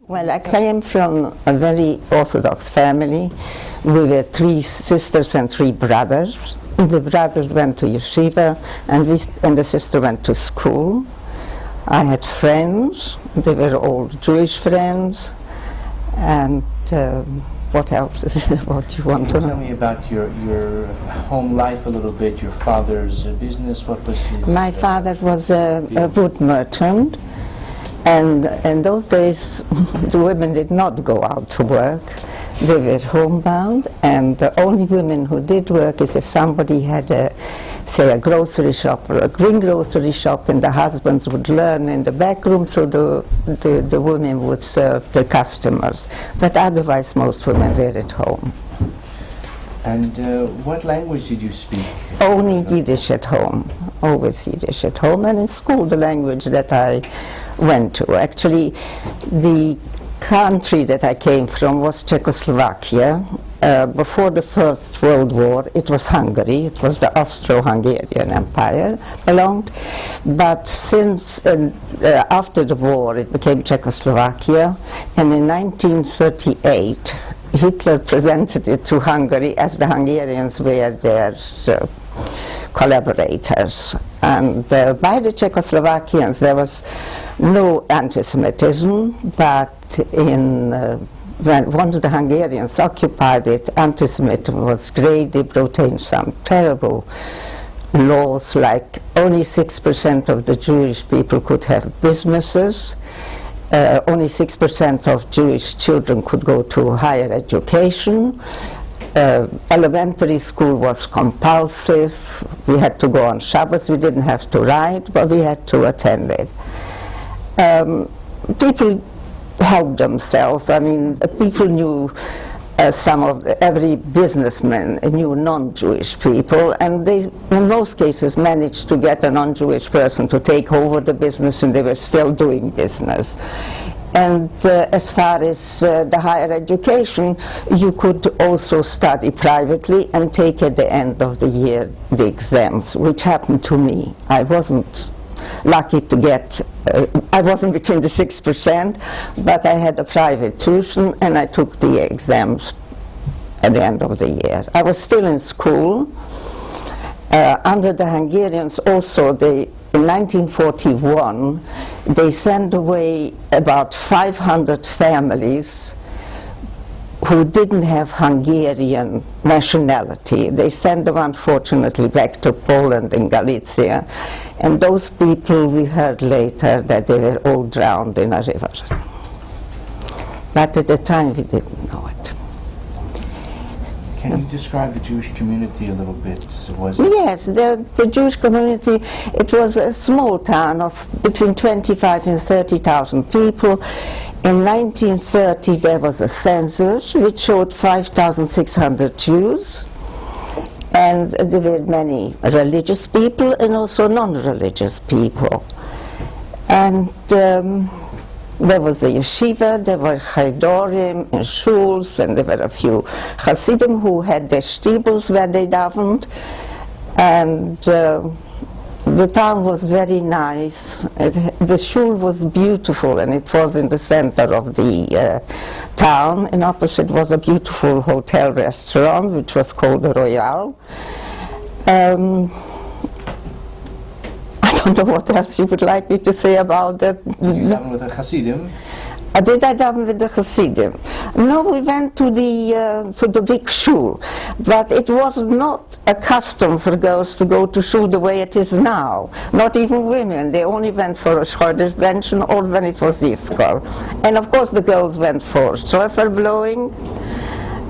Well, I came from a very Orthodox family. We were 3 sisters and 3 brothers. The brothers went to yeshiva, and the sister went to school. I had friends. They were all Jewish friends. And what else is what you want to know? Tell me about your home life a little bit, your father's business. What was his... My father was a wood merchant. And in those days, the women did not go out to work. They were homebound, and the only women who did work is if somebody had say a grocery shop or a greengrocery shop, and the husbands would learn in the back room, so the women would serve the customers. But otherwise, most women were at home. And what language did you speak? Only Yiddish at home, always Yiddish at home, and in school the language that I went to. Actually, the country that I came from was Czechoslovakia. Before the First World War, it was Hungary. It was the Austro-Hungarian Empire belonged. But since after the war, it became Czechoslovakia, and in 1938, Hitler presented it to Hungary as the Hungarians were their collaborators. And by the Czechoslovakians there was no anti-Semitism, but once the Hungarians occupied it, anti-Semitism was great. They brought in some terrible laws, like only 6% of the Jewish people could have businesses. Only 6% of Jewish children could go to higher education. Elementary school was compulsive. We had to go on Shabbos. We didn't have to write, but we had to attend it. People helped themselves. I mean, people knew every businessman knew non-Jewish people, and they, in most cases, managed to get a non-Jewish person to take over the business, and they were still doing business. And as far as the higher education, you could also study privately and take at the end of the year the exams, which happened to me. I wasn't lucky to get, I wasn't between the 6%, but I had a private tuition and I took the exams at the end of the year. I was still in school. Under the Hungarians also, in 1941, they sent away about 500 families who didn't have Hungarian nationality. They sent them, unfortunately, back to Poland and Galicia. And those people, we heard later that they were all drowned in a river. But at the time, we didn't know it. Can you describe the Jewish community a little bit? Yes, the Jewish community, it was a small town of between 25 and 30,000 people. In 1930 there was a census which showed 5,600 Jews, and there were many religious people and also non-religious people. And there was a yeshiva, there were chaydorim and shuls, and there were a few Hasidim who had their shtibels where they davened. And the town was very nice. The shul was beautiful, and it was in the center of the town. And opposite was a beautiful hotel restaurant, which was called the Royal. I don't know what else you would like me to say about that. Did you daven with a Hasidim? Did I daven with the Hasidim? No, we went to the big shul, but it was not a custom for girls to go to shul the way it is now. Not even women. They only went for a Chodesh benchen or when it was Yizkor. And of course the girls went for shofar blowing,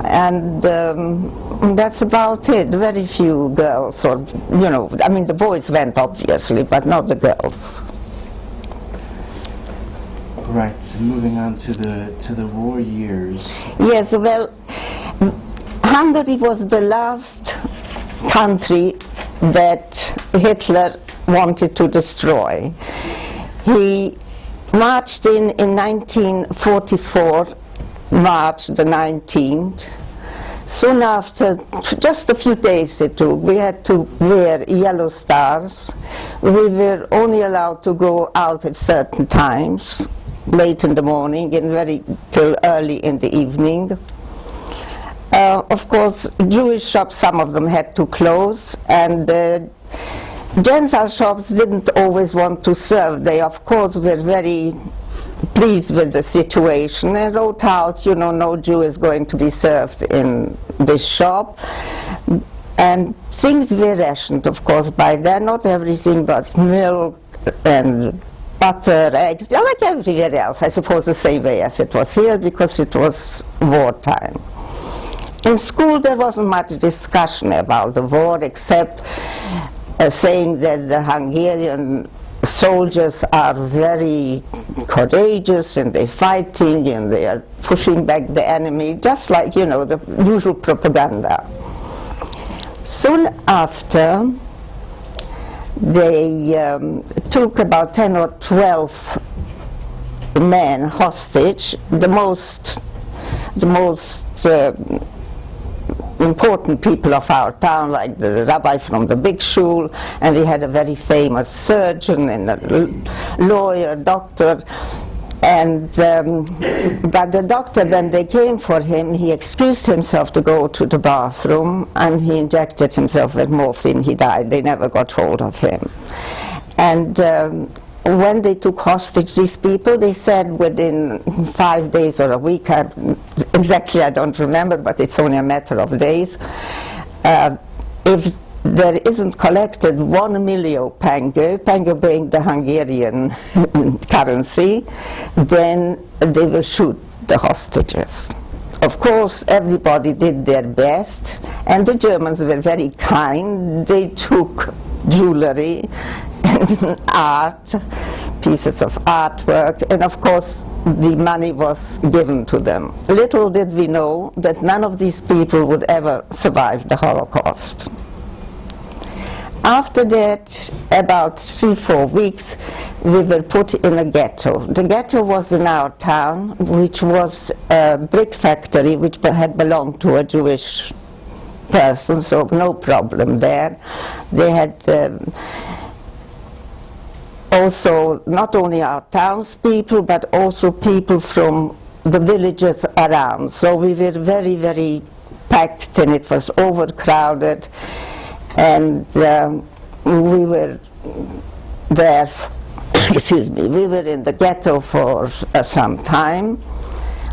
and that's about it. Very few girls, or I mean the boys went obviously, but not the girls. Right. So moving on to the war years. Yes. Well, Hungary was the last country that Hitler wanted to destroy. He marched in 1944. March the 19th. Soon after, just a few days it took, we had to wear yellow stars. We were only allowed to go out at certain times. late in the morning and till early in the evening. Of course, Jewish shops, some of them had to close, and Gentile shops didn't always want to serve. They, of course, were very pleased with the situation and wrote out, no Jew is going to be served in this shop. And things were rationed, of course, by then, not everything but milk and butter, eggs, like everywhere else, I suppose the same way as it was here, because it was wartime. In school there wasn't much discussion about the war, except saying that the Hungarian soldiers are very courageous and they're fighting and they are pushing back the enemy, just like, the usual propaganda. Soon after, they took about 10 or 12 men hostage, the most important people of our town, like the rabbi from the big shul, and we had a very famous surgeon and a lawyer, doctor, and but the doctor, when they came for him, he excused himself to go to the bathroom, and he injected himself with morphine. He died. They never got hold of him. And when they took hostage these people, they said within 5 days or a week, exactly I don't remember, but it's only a matter of days, if there isn't collected 1 million pango being the Hungarian currency, then they will shoot the hostages. Of course, everybody did their best, and the Germans were very kind. They took jewelry and art, pieces of artwork, and of course the money was given to them. Little did we know that none of these people would ever survive the Holocaust. After that, about 3-4 weeks, we were put in a ghetto. The ghetto was in our town, which was a brick factory which had belonged to a Jewish person, so no problem there. They had also not only our townspeople, but also people from the villages around. So we were very, very packed, and it was overcrowded. And we were there, excuse me, we were in the ghetto for some time,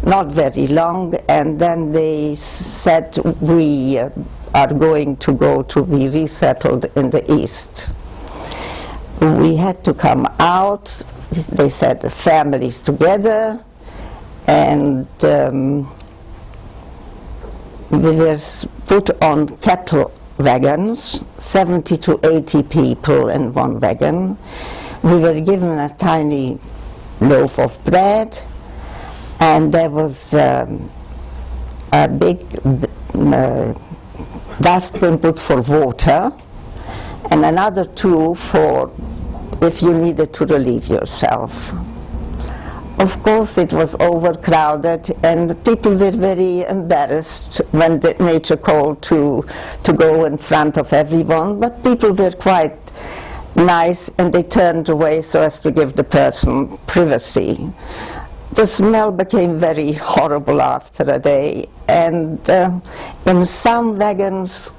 not very long, and then they said we are going to go to be resettled in the east. We had to come out, they said the families together, and we were put on cattle wagons, 70 to 80 people in one wagon. We were given a tiny loaf of bread, and there was a big dustbin put for water, and another 2 for if you needed to relieve yourself. Of course, it was overcrowded, and people were very embarrassed when the nature called to go in front of everyone, but people were quite nice, and they turned away so as to give the person privacy. The smell became very horrible after a day, and in some wagons,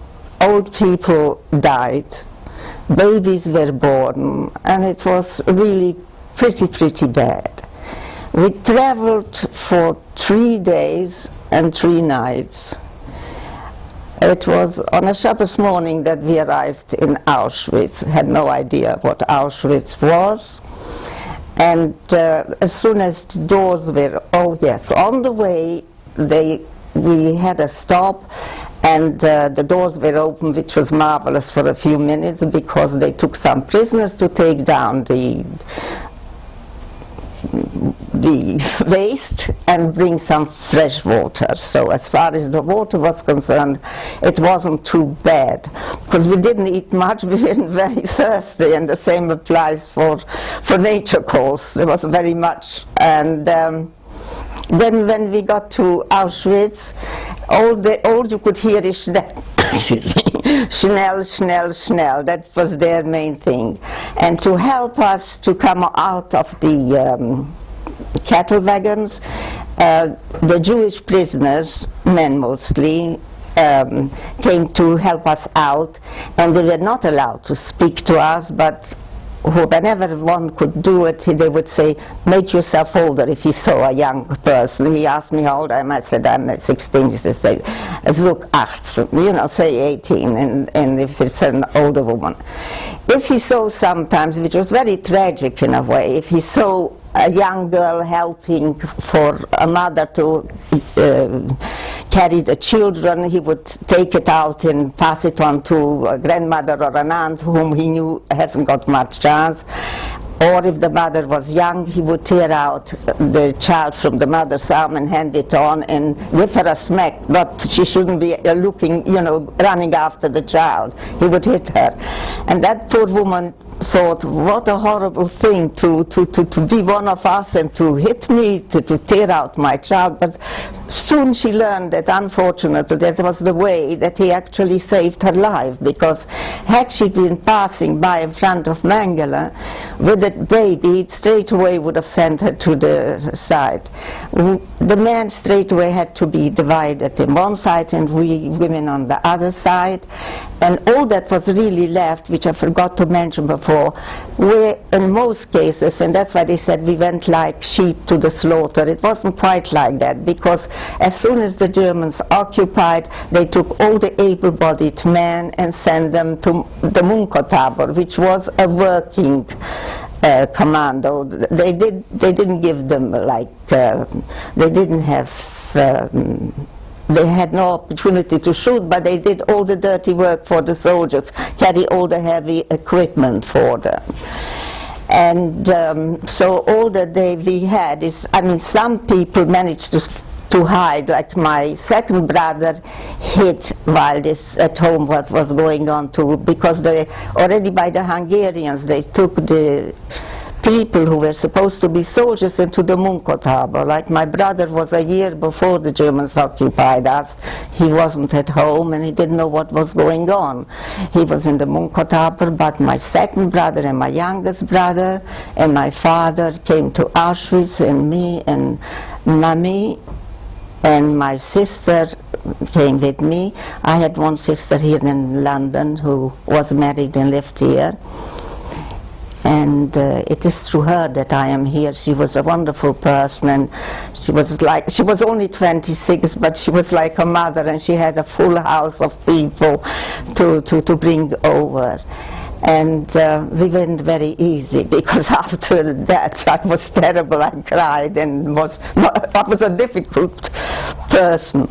old people died, babies were born, and it was really pretty bad. We traveled for 3 days and 3 nights. It was on a Shabbos morning that we arrived in Auschwitz. Had no idea what Auschwitz was. And as soon as the doors were, on the way, we had a stop, and the doors were open, which was marvelous for a few minutes, because they took some prisoners to take down the waste and bring some fresh water. So as far as the water was concerned, it wasn't too bad, because we didn't eat much, we were very thirsty, and the same applies for nature calls. There was very much. And then when we got to Auschwitz, all you could hear is Schnell, Schnell, Schnell. That was their main thing. And to help us to come out of the cattle wagons. The Jewish prisoners, men mostly, came to help us out, and they were not allowed to speak to us, but whenever one could do it, they would say, make yourself older if he saw a young person. He asked me how old I am. I said, I'm 16. He said, zoek 18, say 18, and if it's an older woman. If he saw sometimes, which was very tragic in a way, if he saw a young girl helping for a mother to carry the children, he would take it out and pass it on to a grandmother or an aunt whom he knew hasn't got much chance. Or if the mother was young, he would tear out the child from the mother's arm and hand it on and give her a smack. Not she shouldn't be looking, running after the child. He would hit her. And that poor woman thought, what a horrible thing to be one of us and to hit me, to tear out my child. But soon she learned that, unfortunately, that was the way that he actually saved her life, because had she been passing by in front of Mengele with that baby, it straight away would have sent her to the side. The men straight away had to be divided in one side and we women on the other side, and all that was really left, which I forgot to mention before, were in most cases, and that's why they said we went like sheep to the slaughter. It wasn't quite like that, because as soon as the Germans occupied, they took all the able-bodied men and sent them to the Munkotabor, which was a working commando. They didn't give them they didn't have they had no opportunity to shoot, but they did all the dirty work for the soldiers, carry all the heavy equipment for them. And so all that we had is, some people managed to hide, like my second brother hid while this at home what was going on too, because they already by the Hungarians they took the people who were supposed to be soldiers into the Munkotabor. Like my brother was a year before the Germans occupied us. He wasn't at home and he didn't know what was going on. He was in the Munkotabor, but my second brother and my youngest brother and my father came to Auschwitz, and me and Mommy and my sister came with me. I had one sister here in London who was married and lived here. And it is through her that I am here. She was a wonderful person, and she was only 26, but she was like a mother, and she had a full house of people to bring over. And we went very easy, because after that I was terrible. I cried and I was a difficult person.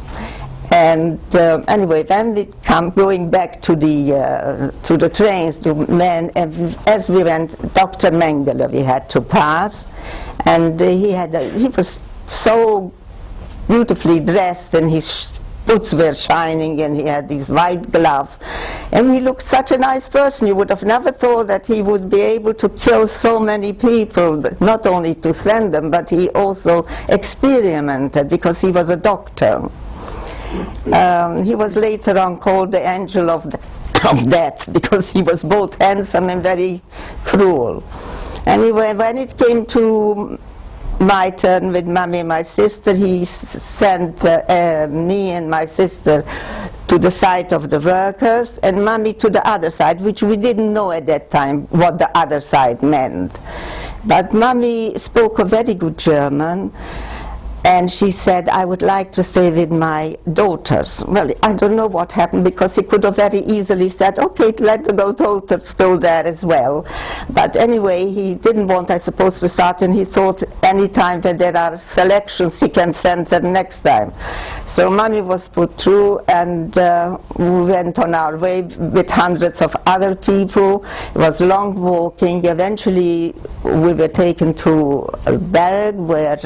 And anyway, then we going back to the trains, to men, and as we went, Dr. Mengele we had to pass, and he was so beautifully dressed, and his boots were shining, and he had these white gloves, and he looked such a nice person. You would have never thought that he would be able to kill so many people, not only to send them, but he also experimented, because he was a doctor. He was later on called the angel of death, because he was both handsome and very cruel. Anyway, when it came to my turn with Mommy and my sister, he sent me and my sister to the side of the workers, and Mommy to the other side, which we didn't know at that time what the other side meant. But Mommy spoke a very good German, and she said, I would like to stay with my daughters. Well, I don't know what happened, because he could have very easily said, okay, let the daughters go there as well. But anyway, he didn't want, I suppose, to start, and he thought any time that there are selections, he can send them next time. So Mommy was put through, and we went on our way with hundreds of other people. It was long walking. Eventually, we were taken to a barrack where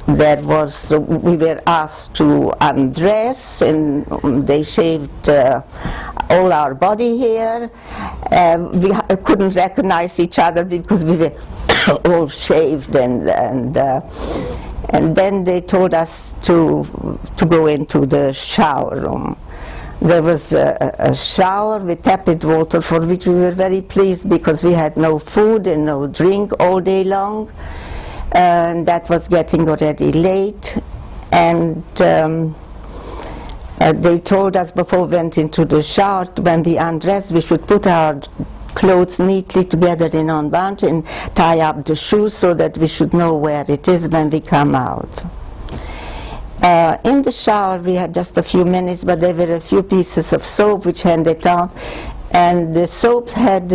we were asked to undress, and they shaved all our body hair. We couldn't recognize each other because we were all shaved, and then they told us to go into the shower room. There was a shower with tepid water, for which we were very pleased, because we had no food and no drink all day long. and that was getting already late, and they told us before we went into the shower, when we undressed, we should put our clothes neatly together in one bunch and tie up the shoes so that we should know where it is when we come out. In the shower we had just a few minutes, but there were a few pieces of soap which handed out, and the soaps had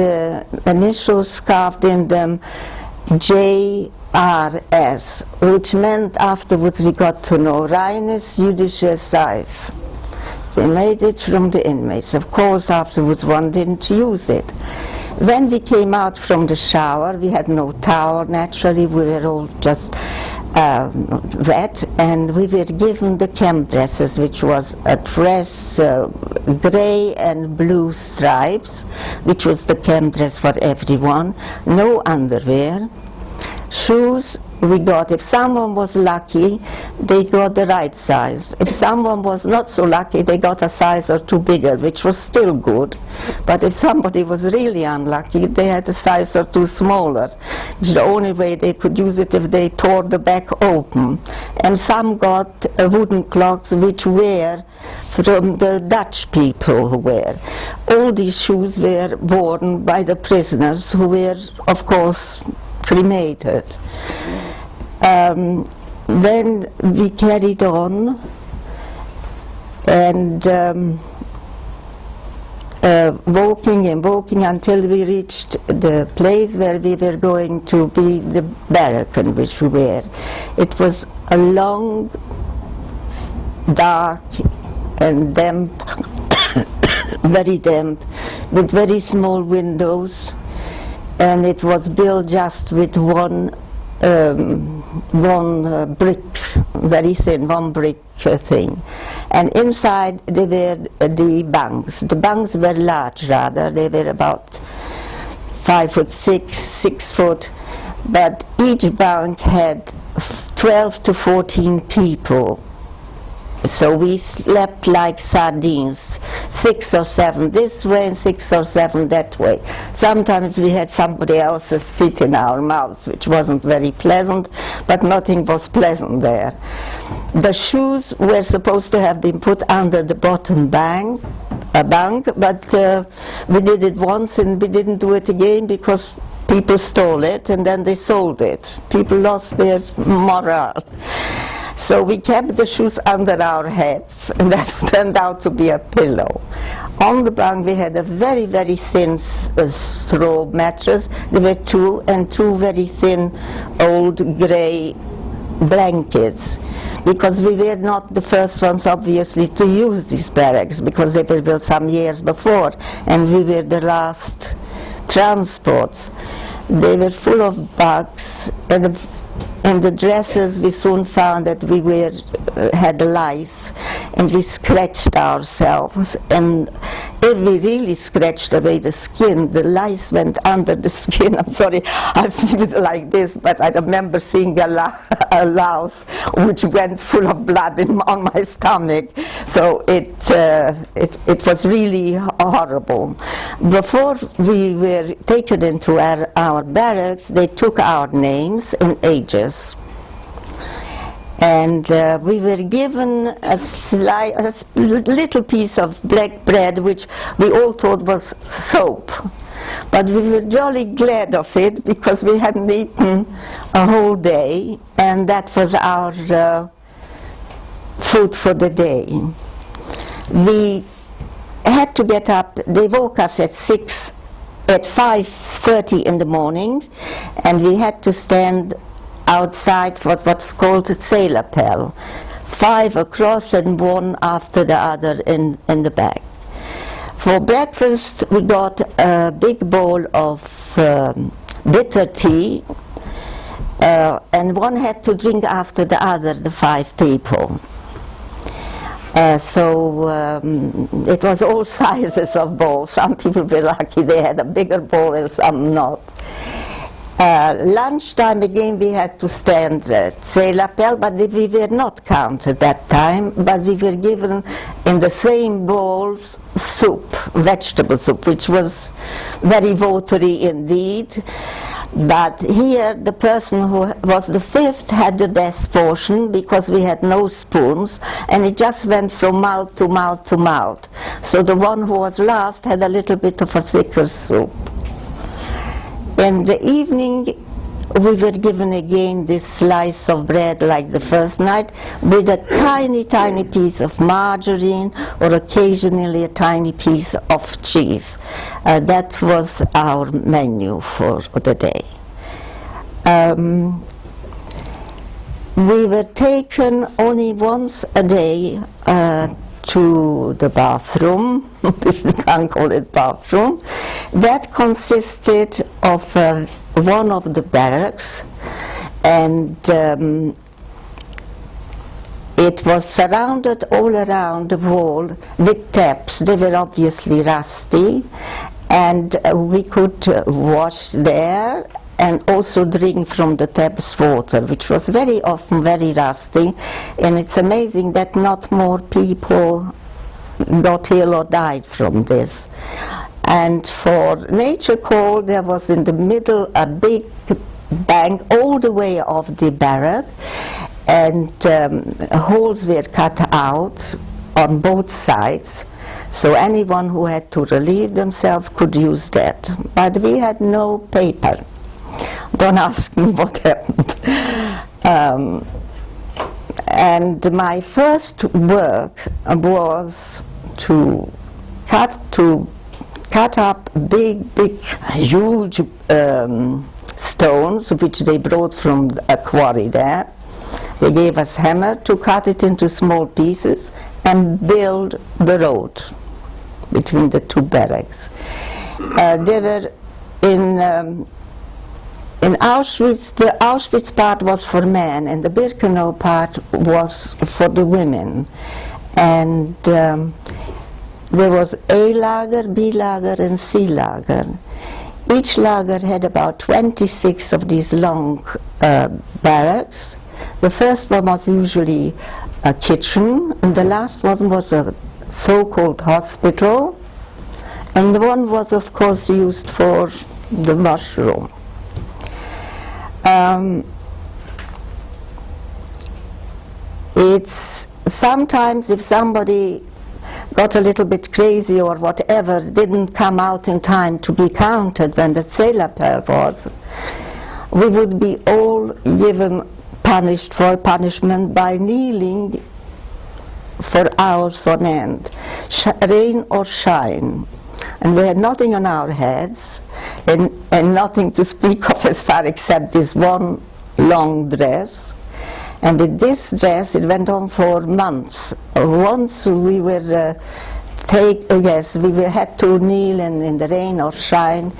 initials carved in them, JRS, which meant afterwards we got to know Reines Jüdische Seife. They made it from the inmates. Of course, afterwards one didn't use it. When we came out from the shower, we had no towel, naturally, we were all just wet, and we were given the camp dresses, which was a dress, gray and blue stripes, which was the camp dress for everyone, no underwear. Shoes we got, if someone was lucky, they got the right size. If someone was not so lucky, they got a size or two bigger, which was still good. But if somebody was really unlucky, they had a size or two smaller. It's the only way they could use it if they tore the back open. And some got wooden clogs, which were from the Dutch people who were. All these shoes were worn by the prisoners, who were, of course, cremated. Then we carried on, and walking and walking until we reached the place where we were going to be the barrack in which we were. It was a long, dark and damp, very damp, with very small windows, and it was built just with one brick, very thin, one brick thing. And inside there were the bunks. The bunks were large rather, they were about 5'6", 6 foot, but each bunk had 12 to 14 people. So we slept like sardines, 6 or 7 this way and 6 or 7 that way. Sometimes we had somebody else's feet in our mouths, which wasn't very pleasant, but nothing was pleasant there. The shoes were supposed to have been put under the bottom bunk, but we did it once and we didn't do it again because people stole it and then they sold it. People lost their morale. So we kept the shoes under our heads, and that turned out to be a pillow. On the bunk we had a very, very thin straw mattress. There were two very thin old grey blankets, because we were not the first ones obviously to use these barracks, because they were built some years before, and we were the last transports. They were full of bugs, and in the dresses we soon found that we had lice, and we scratched ourselves, and if we really scratched away the skin, the lice went under the skin. I'm sorry, I feel it like this, but I remember seeing a louse which went full of blood on my stomach, so it was really horrible. Before we were taken into our barracks, they took our names and ages. And we were given a little piece of black bread, which we all thought was soap. But we were jolly glad of it, because we hadn't eaten a whole day, and that was our food for the day. We had to get up. They woke us at 5:30 in the morning, and we had to stand outside for what's called a Zählerpell, 5 across and 1 after the other in the back. For breakfast we got a big bowl of bitter tea, and one had to drink after the other, the 5 people. So it was all sizes of bowls. Some people were lucky, they had a bigger bowl and some not. Lunchtime again we had to stand at Zählerpell, but we were not counted that time, but we were given in the same bowls soup, vegetable soup, which was very watery indeed. But here the person who was the fifth had the best portion because we had no spoons, and it just went from mouth to mouth to mouth. So the one who was last had a little bit of a thicker soup. In the evening we were given again this slice of bread like the first night with a tiny, tiny piece of margarine or occasionally a tiny piece of cheese. That was our menu for the day. We were taken only once a day to the bathroom, if we can't call it bathroom. That consisted of one of the barracks, and it was surrounded all around the wall with taps. They were obviously rusty, and we could wash there and also drink from the tap's water, which was very often very rusty. And it's amazing that not more people got ill or died from this. And for nature call, there was in the middle a big bank all the way of the barrack, and holes were cut out on both sides, so anyone who had to relieve themselves could use that. But we had no paper. Don't ask me what happened. And my first work was to cut up big, huge stones which they brought from a quarry there. They gave us hammer to cut it into small pieces and build the road between the two barracks. They were in Auschwitz. The Auschwitz part was for men and the Birkenau part was for the women. And there was A lager, B lager and C lager. Each lager had about 26 of these long barracks. The first one was usually a kitchen, and the last one was a so-called hospital, and the one was of course used for the washroom. It's sometimes if somebody got a little bit crazy or whatever, didn't come out in time to be counted when the sailor pair was, we would be all given punishment by kneeling for hours on end, rain or shine. And we had nothing on our heads and nothing to speak of as far except this one long dress. And with this dress, it went on for months. Once we were we had to kneel in the rain or shine,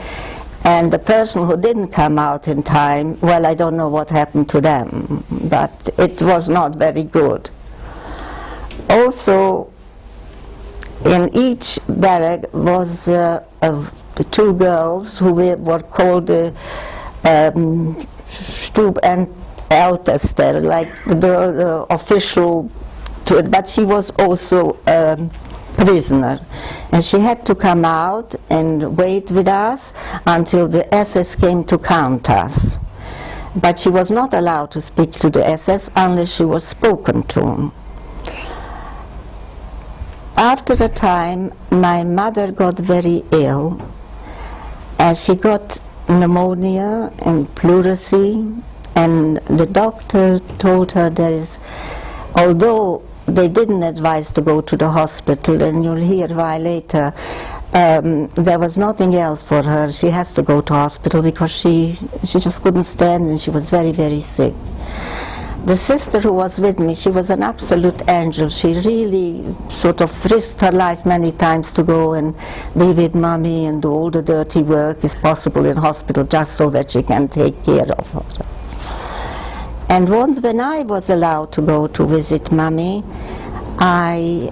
and the person who didn't come out in time, well, I don't know what happened to them, but it was not very good. Also, in each barrack was the two girls who were called Stub and Esther, like the official, but she was also a prisoner, and she had to come out and wait with us until the SS came to count us. But she was not allowed to speak to the SS unless she was spoken to. After a time, my mother got very ill, and she got pneumonia and pleurisy. And the doctor told her although they didn't advise to go to the hospital, and you'll hear why later, there was nothing else for her. She has to go to hospital because she just couldn't stand and she was very, very sick. The sister who was with me, she was an absolute angel. She really sort of risked her life many times to go and be with mommy and do all the dirty work is possible in hospital just so that she can take care of her. And once when I was allowed to go to visit mommy, I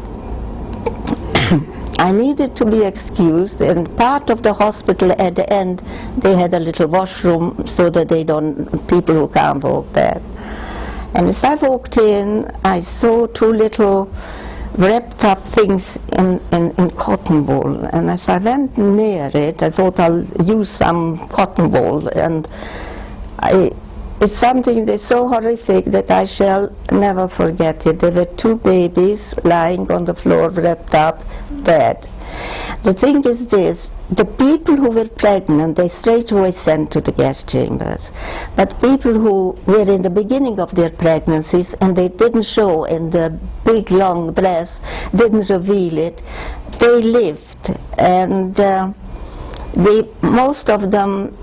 needed to be excused, and part of the hospital at the end, they had a little washroom so that people who can't walk there. And as I walked in, I saw two little wrapped up things in cotton wool. And as I went near it, I thought I'll use some cotton wool. And it's something that's so horrific that I shall never forget it. There were 2 babies lying on the floor, wrapped up, dead. The thing is this, the people who were pregnant, they straight away sent to the gas chambers. But people who were in the beginning of their pregnancies and they didn't show in the big long dress, didn't reveal it, they lived. And most of them,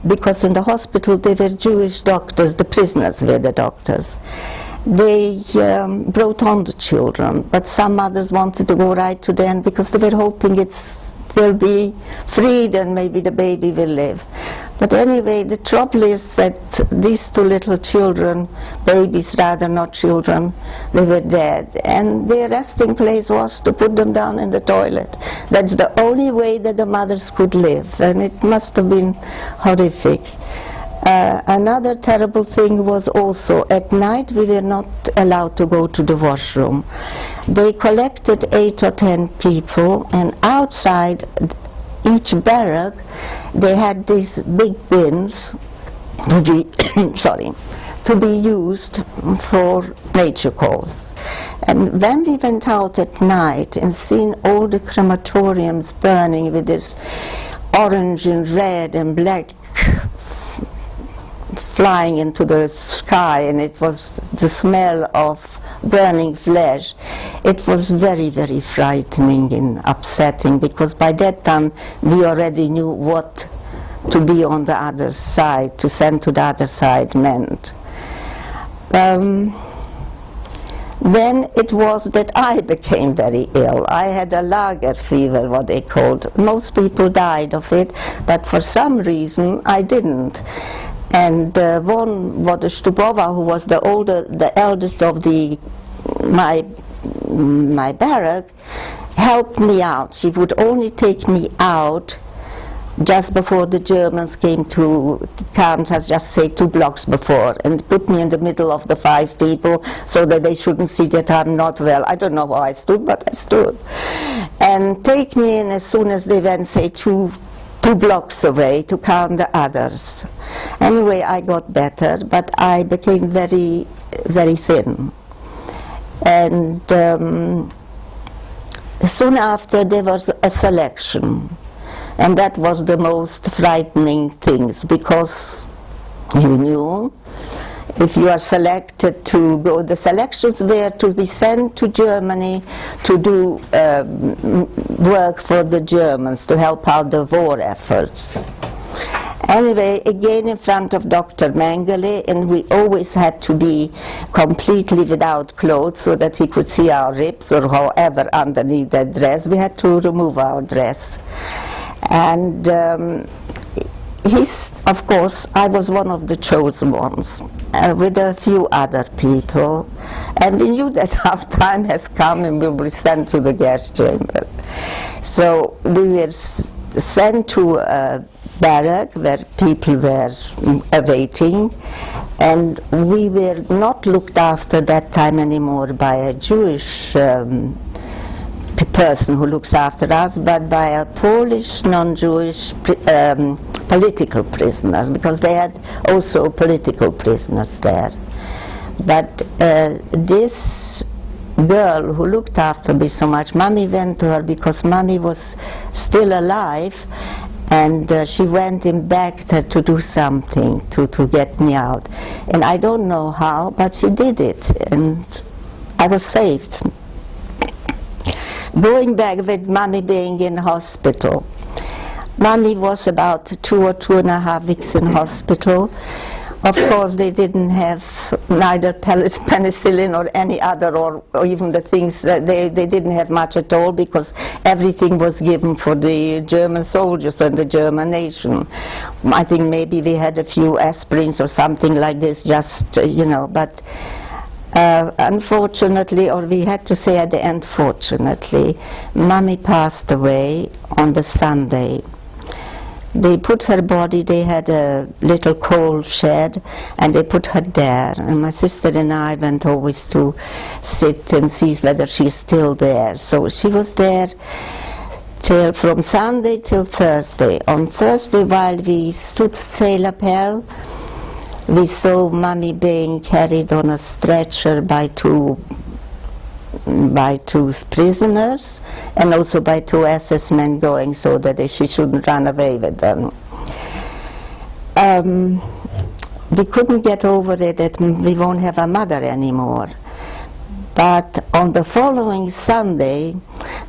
because in the hospital they were Jewish doctors, the prisoners were the doctors. They brought on the children, but some mothers wanted to go right to the end because they were hoping they'll be freed and maybe the baby will live. But anyway, the trouble is that these 2 little children, babies rather, not children, they were dead. And their resting place was to put them down in the toilet. That's the only way that the mothers could live, and it must have been horrific. Another terrible thing was also, at night we were not allowed to go to the washroom. They collected 8 or 10 people, and outside each barrack they had these big bins to be to be used for nature calls. And when we went out at night and seen all the crematoriums burning with this orange and red and black flying into the sky, and it was the smell of burning flesh, it was very, very frightening and upsetting, because by that time we already knew what to be on the other side, to send to the other side meant. Then it was that I became very ill. I had a lager fever, what they called. Most people died of it, but for some reason I didn't. And one, Stubova, who was the eldest of my barrack, helped me out. She would only take me out just before the Germans came to Kansas, just say 2 blocks before, and put me in the middle of the 5 people so that they shouldn't see that I'm not well. I don't know how I stood, but I stood. And take me in as soon as they went, say, two blocks away to calm the others. Anyway, I got better, but I became very, very thin. And soon after there was a selection. And that was the most frightening things, because you knew if you are selected to go, the selections were to be sent to Germany to do work for the Germans, to help out the war efforts. Anyway, again in front of Dr. Mengele, and we always had to be completely without clothes so that he could see our ribs, or however underneath that dress. We had to remove our dress. And of course, I was one of the chosen ones, with a few other people. And we knew that our time has come and we will be sent to the gas chamber. So we were sent to a barrack where people were awaiting, and we were not looked after that time anymore by a Jewish person who looks after us, but by a Polish non-Jewish political prisoners, because they had also political prisoners there. But this girl who looked after me so much, Mommy went to her because Mommy was still alive, and she went and begged her to do something to get me out. And I don't know how, but she did it, and I was saved. Going back with Mommy being in hospital. Mommy was about 2 or 2.5 weeks in hospital. Of course, they didn't have neither penicillin or any other, or even the things that they didn't have much at all, because everything was given for the German soldiers and the German nation. I think maybe we had a few aspirins or something like this, just, but unfortunately, or we had to say at the end, fortunately, Mommy passed away on the Sunday. they put her body, they had a little coal shed, and they put her there. And my sister and I went always to sit and see whether she's still there. So she was there till from Sunday till Thursday. On Thursday, while we stood sail appel, we saw Mommy being carried on a stretcher by two prisoners, and also by two SS men going so that she shouldn't run away with them. We couldn't get over it that we won't have a mother anymore. But on the following Sunday,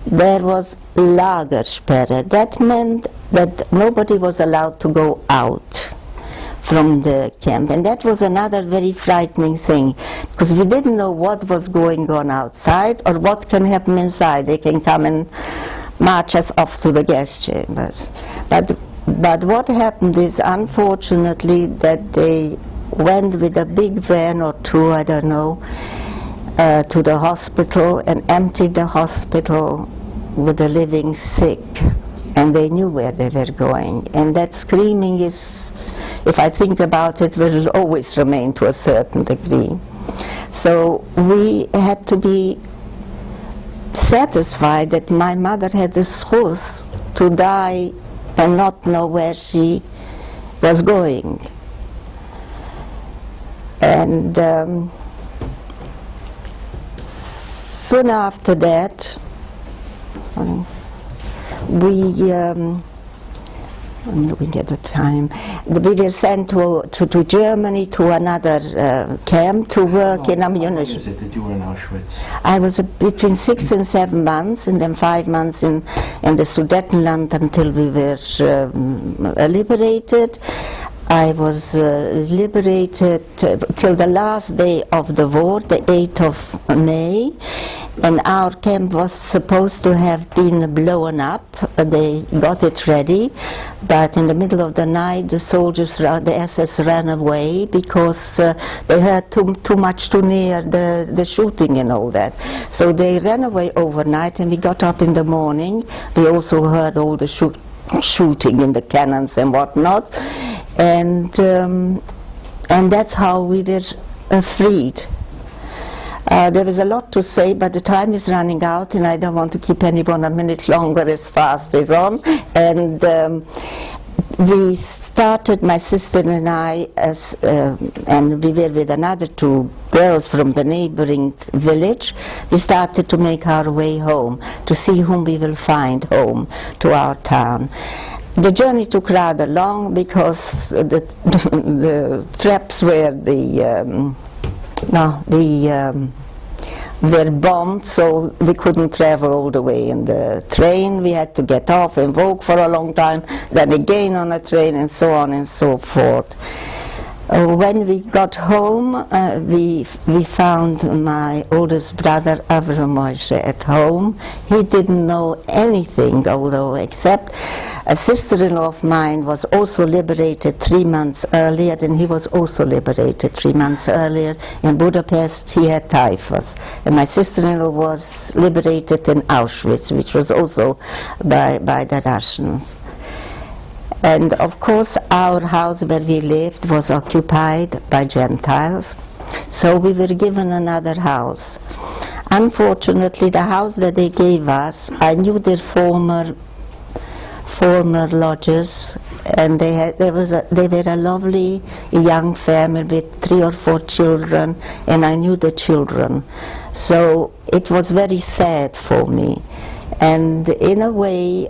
there was Lagersperre. That meant that nobody was allowed to go out from the camp, and that was another very frightening thing, because we didn't know what was going on outside or what can happen inside. They can come and march us off to the gas chambers. But what happened is, unfortunately, that they went with a big van or two, I don't know, to the hospital and emptied the hospital with the living sick, and they knew where they were going. And that screaming is, if I think about it, will always remain to a certain degree. So we had to be satisfied that my mother had the source to die and not know where she was going. And soon after that, I'm looking at the time. We were sent to Germany, to another camp to work in ammunition. How long is it that you were in Auschwitz? I was between 6 and 7 months, and then 5 months in the Sudetenland until we were liberated. I was liberated till the last day of the war, the 8th of May, and our camp was supposed to have been blown up. They got it ready, but in the middle of the night the soldiers, the SS, ran away because they heard too much too near the shooting and all that. So they ran away overnight, and we got up in the morning. We also heard all the shooting in the cannons and whatnot. And that's how we were freed. There is a lot to say, but the time is running out, and I don't want to keep anyone a minute longer as fast as on. And we started, my sister and I, and we were with another two girls from the neighboring village. We started to make our way home, to see whom we will find home to our town. The journey took rather long because the traps were were bombed, so we couldn't travel all the way in the train. We had to get off and walk for a long time, then again on a train, and so on and so forth. When we got home, we found my oldest brother Avram Moshe at home. He didn't know anything, although except a sister-in-law of mine was also liberated 3 months earlier, and he was also liberated 3 months earlier. In Budapest he had typhus, and my sister-in-law was liberated in Auschwitz, which was also by the Russians. And of course our house where we lived was occupied by Gentiles, so we were given another house. Unfortunately, the house that they gave us, I knew their former lodgers, and they were a lovely young family with 3 or 4 children, and I knew the children. So it was very sad for me. And in a way,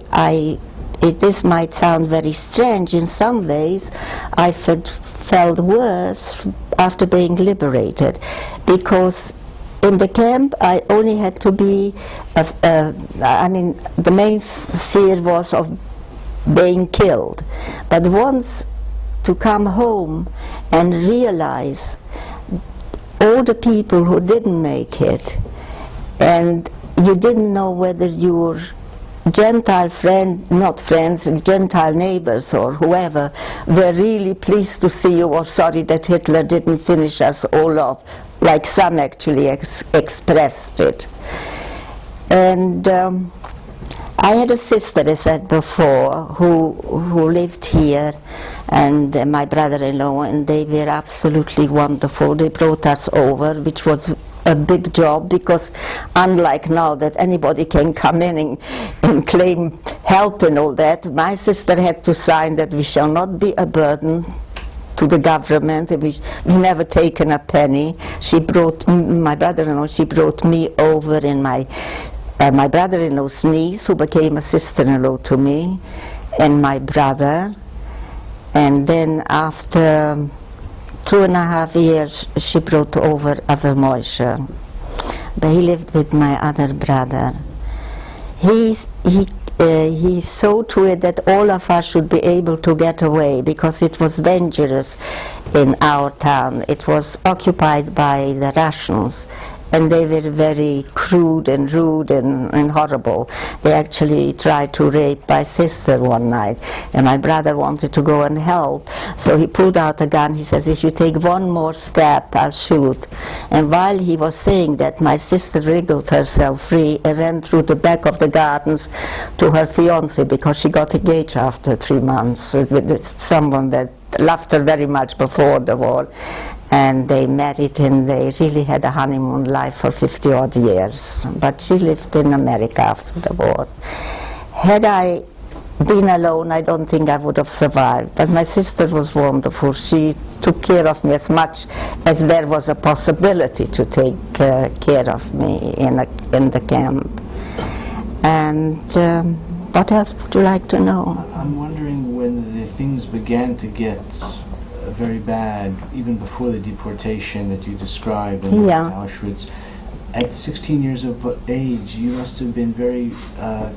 this might sound very strange, in some ways I felt worse after being liberated, because in the camp I only had to be, the main fear was of being killed. But once to come home and realize all the people who didn't make it, and you didn't know whether your Gentile Gentile neighbors or whoever were really pleased to see you or sorry that Hitler didn't finish us all off, like some actually expressed it. And I had a sister, I said before, who lived here, and my brother-in-law, and they were absolutely wonderful. They brought us over, which was a big job, because unlike now that anybody can come in and claim help and all that, my sister had to sign that we shall not be a burden to the government. We've never taken a penny. She brought my brother-in-law, she brought me over, in my brother-in-law's niece, who became a sister-in-law to me, and my brother. And then after 2.5 years, she brought over Ave Moshe. But he lived with my other brother. He saw to it that all of us should be able to get away, because it was dangerous in our town. It was occupied by the Russians, and they were very crude and rude and horrible. They actually tried to rape my sister one night, and my brother wanted to go and help, so he pulled out a gun. He says, if you take one more step, I'll shoot. And while he was saying that, my sister wriggled herself free and ran through the back of the gardens to her fiancé, because she got engaged after 3 months with someone that loved her very much before the war. And they married, and they really had a honeymoon life for 50-odd years. But she lived in America after the war. Had I been alone, I don't think I would have survived. But my sister was wonderful. She took care of me as much as there was a possibility to take care of me in the camp. And what else would you like to know? I'm wondering, when the things began to get very bad, even before the deportation that you described in Auschwitz, at 16 years of age, you must have been very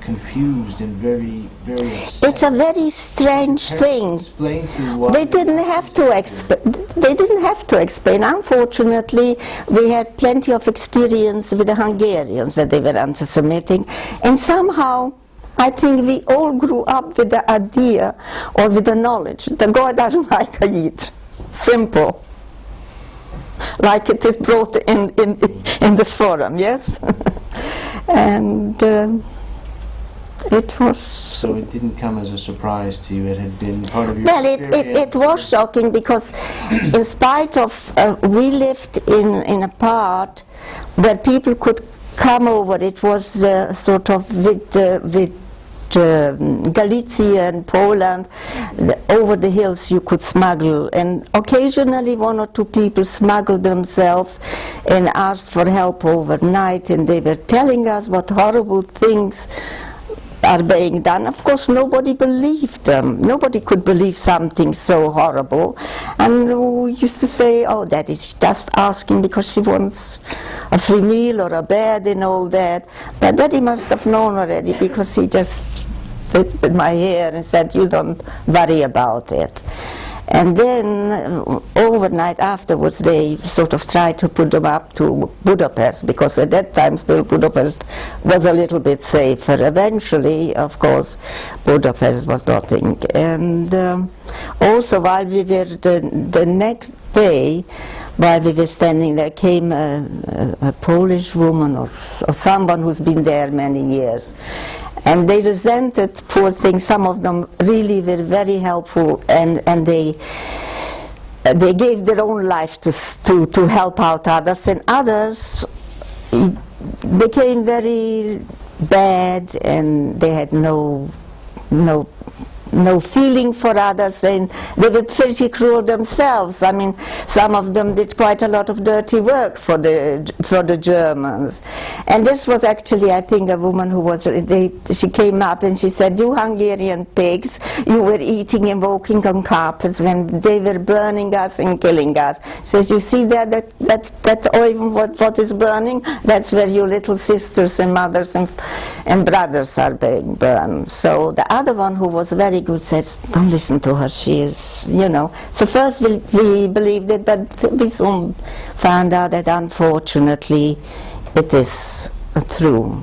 confused and very, very upset. It's a very strange thing. Explain to you why. They didn't have to explain. Unfortunately, we had plenty of experience with the Hungarians, that they were anti-Semitic, and somehow I think we all grew up with the idea, or with the knowledge, that God doesn't like a Yid. Simple. Like it is brought in this forum, yes? And it was... So it didn't come as a surprise to you, it had been part of your experience? Well, it was shocking, because in spite of, we lived in a part where people could come over. It was sort of with Galicia and Poland, over the hills you could smuggle, and occasionally 1 or 2 people smuggled themselves and asked for help overnight, and they were telling us what horrible things are being done. Of course, nobody believed them. Nobody could believe something so horrible. And we used to say, oh, that is just asking because she wants a free meal or a bed and all that. But Daddy must have known already, because he just did with my hair and said, you don't worry about it. And then overnight afterwards, they sort of tried to put them up to Budapest, because at that time still Budapest was a little bit safer. Eventually, of course, Budapest was nothing. And also, while we were the next day, while we were standing there, came a Polish woman or someone who's been there many years. And they resented, poor things. Some of them really were very helpful, and they gave their own life to help out others, and others became very bad, and they had no feeling for others, and they were pretty cruel themselves. I mean, some of them did quite a lot of dirty work for the Germans. And this was actually, I think, a woman who was, she came up and she said, you Hungarian pigs, you were eating and walking on carpets when they were burning us and killing us. She says, you see that oil, what is burning? That's where your little sisters and mothers and brothers are being burned. So the other one, who was very good, said, don't listen to her, she is, you know. So first we believed it, but we soon found out that unfortunately it is true.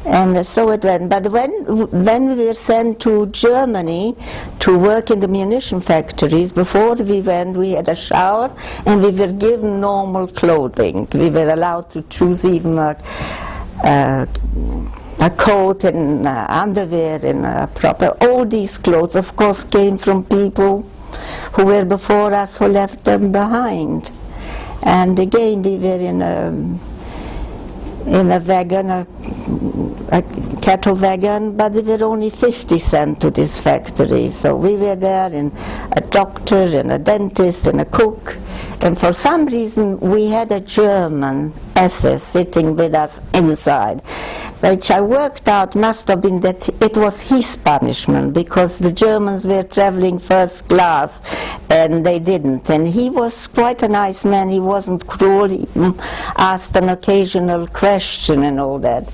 And so it went. But when we were sent to Germany to work in the munition factories, before we went, we had a shower and we were given normal clothing. We were allowed to choose even a coat and underwear and proper. All these clothes, of course, came from people who were before us, who left them behind. And again, we were in a wagon, a cattle wagon, but we were only 50 sent to this factory. So we were there, and a doctor and a dentist and a cook. And for some reason, we had a German SS sitting with us inside, which I worked out must have been that it was his punishment, because the Germans were traveling first class and they didn't. And he was quite a nice man. He wasn't cruel. He asked an occasional question and all that.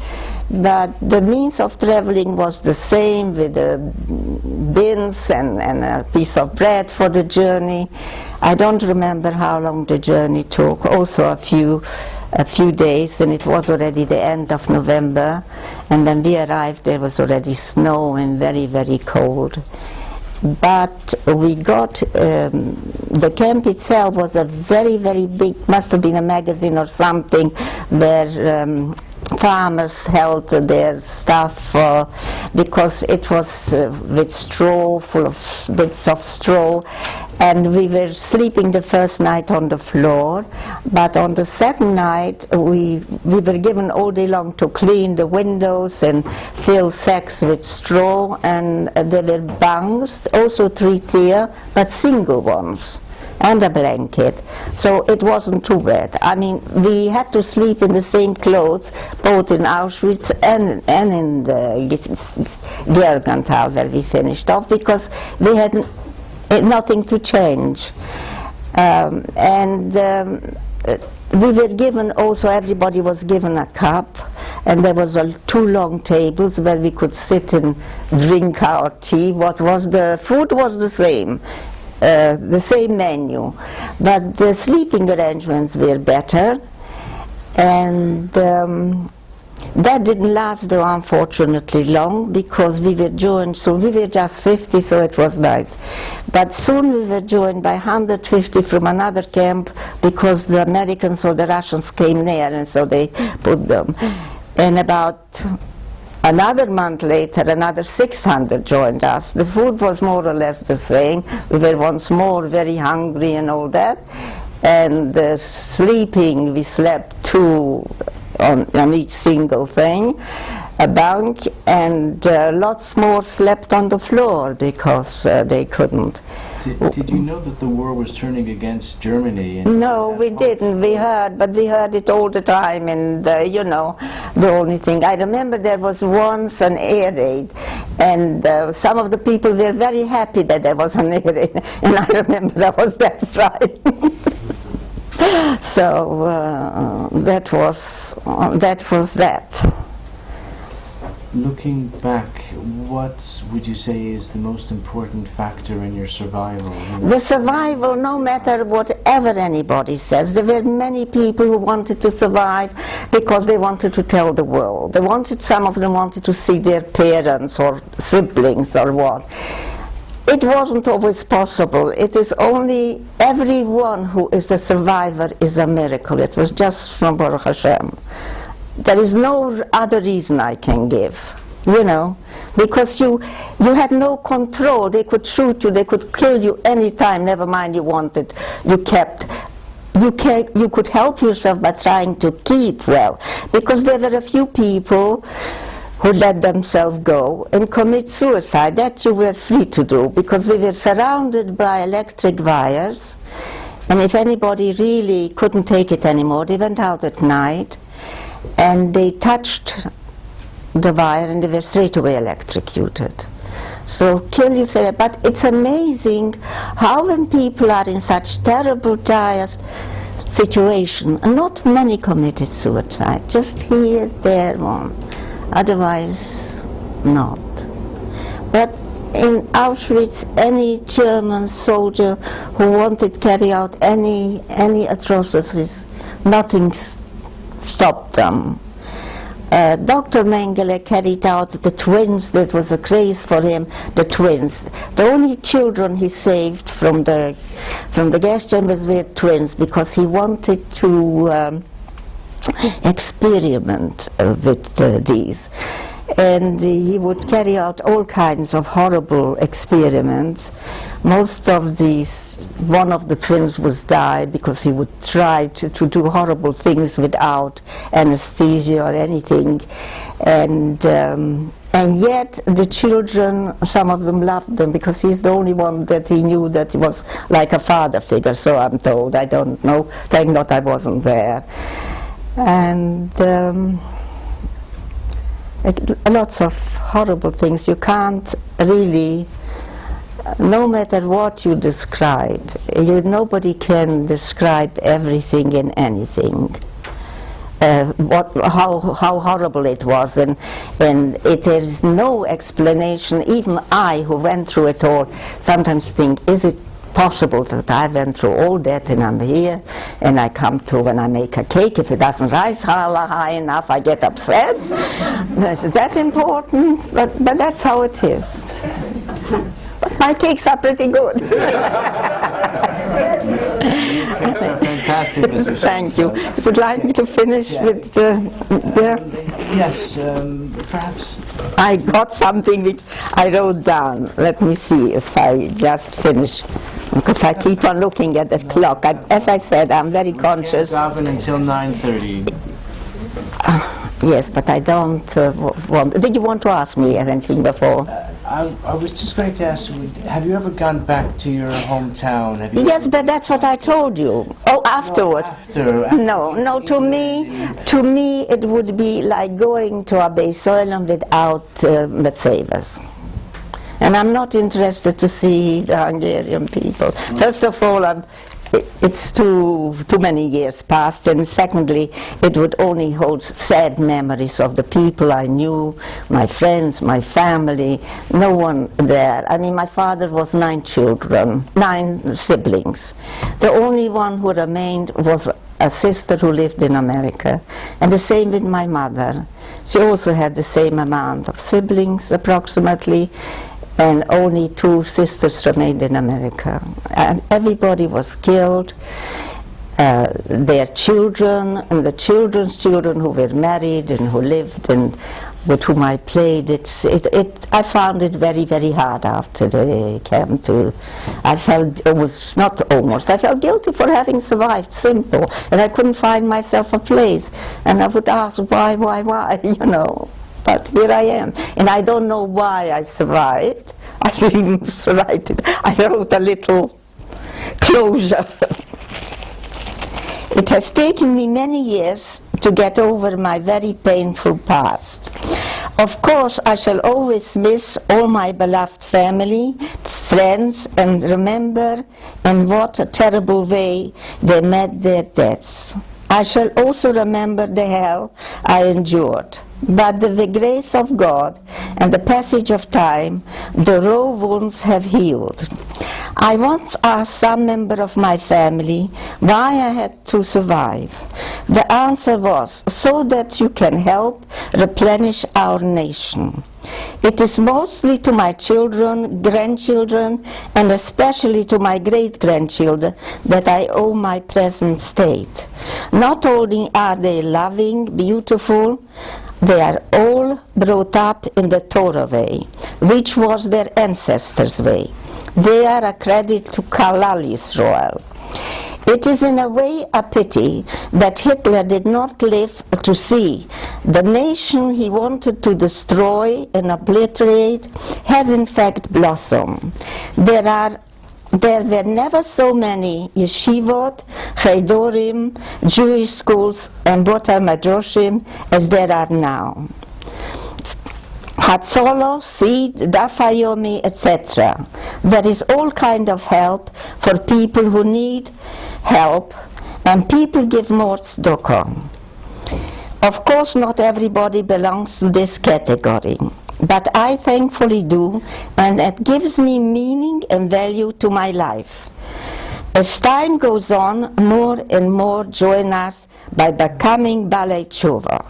But the means of traveling was the same, with the bins and a piece of bread for the journey. I don't remember how long the journey took, also a few days, and it was already the end of November. And when we arrived, there was already snow and very, very cold. But we got, the camp itself was a very, very big, must have been a magazine or something, where farmers held their stuff, because it was with straw, full of bits of straw, and we were sleeping the first night on the floor, but on the second night we were given all day long to clean the windows and fill sacks with straw, and there were bunks, also 3-tier, but single ones, and a blanket, so it wasn't too bad. I mean, we had to sleep in the same clothes, both in Auschwitz and in the Gergenthal, where we finished off, because we had nothing to change. We were given also, everybody was given a cup, and there was 2 long tables where we could sit and drink our tea. The food was the same menu, but the sleeping arrangements were better, and that didn't last, though, unfortunately, long, because we were joined, so we were just 50, so it was nice. But soon we were joined by 150 from another camp, because the Americans or the Russians came near, and so they put them. And about another month later, another 600 joined us. The food was more or less the same. We were once more very hungry and all that. And sleeping, we slept 2 on each single thing, a bunk, and lots more slept on the floor because they couldn't. Did you know that the war was turning against Germany? No, we didn't. We heard, but we heard it all the time, and you know, the only thing. I remember there was once an air raid, and some of the people were very happy that there was an air raid, and I remember I was that frightened. So that was that. Looking back, what would you say is the most important factor in your survival? The survival, no matter whatever anybody says. There were many people who wanted to survive because they wanted to tell the world. Some of them wanted to see their parents or siblings or what. It wasn't always possible. It is only everyone who is a survivor is a miracle. It was just from Baruch Hashem. There is no other reason I can give, you know, because you had no control. They could shoot you, they could kill you anytime, never mind you wanted. You could help yourself by trying to keep well, because there were a few people who let themselves go and commit suicide. That you were free to do, because we were surrounded by electric wires, and if anybody really couldn't take it anymore, they went out at night and they touched the wire and they were straight away electrocuted. So kill yourself. But it's amazing how when people are in such terrible, dire situation, not many committed suicide, just here, there, one. Otherwise, not. But in Auschwitz, any German soldier who wanted to carry out any atrocities, nothing stopped them. Dr. Mengele carried out the twins. That was a craze for him, the twins. The only children he saved from the gas chambers were twins, because he wanted to experiment with these. and he would carry out all kinds of horrible experiments. Most of these, one of the twins was die because he would try to do horrible things without anesthesia or anything, and yet the children, some of them loved him because he's the only one that he knew that he was like a father figure, so I'm told. I don't know, thank God I wasn't there. And lots of horrible things. You can't really, no matter what you describe, nobody can describe everything in anything. How horrible it was, and there is no explanation. Even I, who went through it all, sometimes think, is it possible that I went through all that and I'm here, and I come to, when I make a cake, if it doesn't rise high enough, I get upset. Is that important? But that's how it is. But my cakes are pretty good. Cakes are fantastic, Mrs. Thank you. You would like me to finish with Yes, perhaps. I got something which I wrote down. Let me see if I just finish, because I keep on looking at the clock. As I said, I'm very conscious. We can't until 9:30. Yes, but I don't want. Did you want to ask me anything before? I was just going to ask you, have you ever gone back to your hometown? Have you Yes, but that's what I told you. Oh, afterwards. No, to me it would be like going to a Beisoilem without Mercedes. And I'm not interested to see the Hungarian people. First of all, it's too many years past, and secondly, it would only hold sad memories of the people I knew, my friends, my family, no one there. I mean, my father was 9 siblings. The only one who remained was a sister who lived in America, and the same with my mother. She also had the same amount of siblings, approximately, and only 2 sisters remained in America. And everybody was killed, their children, and the children's children who were married and who lived and with whom I played. I found it very, very hard after they came to. I felt I felt guilty for having survived, simple, and I couldn't find myself a place. And I would ask, why, you know. But here I am, and I don't know why I survived. I didn't even write it. I wrote a little closure. It has taken me many years to get over my very painful past. Of course, I shall always miss all my beloved family, friends, and remember in what a terrible way they met their deaths. I shall also remember the hell I endured. But with the grace of God and the passage of time, the raw wounds have healed. I once asked some member of my family why I had to survive. The answer was, so that you can help replenish our nation. It is mostly to my children, grandchildren, and especially to my great-grandchildren that I owe my present state. Not only are they loving, beautiful, they are all brought up in the Torah way, which was their ancestors' way. They are a credit to Kalal Yisrael. It is in a way a pity that Hitler did not live to see the nation he wanted to destroy and obliterate has in fact blossomed. There were never so many yeshivot, chaydorim, Jewish schools, and botar madroshim as there are now. Hatzolo, Seed, Dafayomi, etc. There is all kind of help for people who need help, and people give more tzedakah. Of course, not everybody belongs to this category, but I thankfully do, and it gives me meaning and value to my life. As time goes on, more and more join us by becoming Balei Tshuva.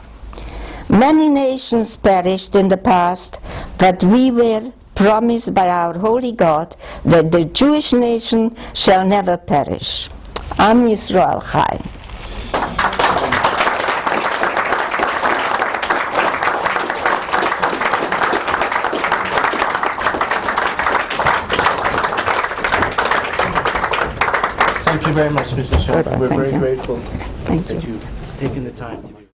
Many nations perished in the past, but we were promised by our holy God that the Jewish nation shall never perish. Am Yisrael Chai. very much, Mr. Schonfeld. We're Thank very you. grateful Thank that you. you've taken the time to be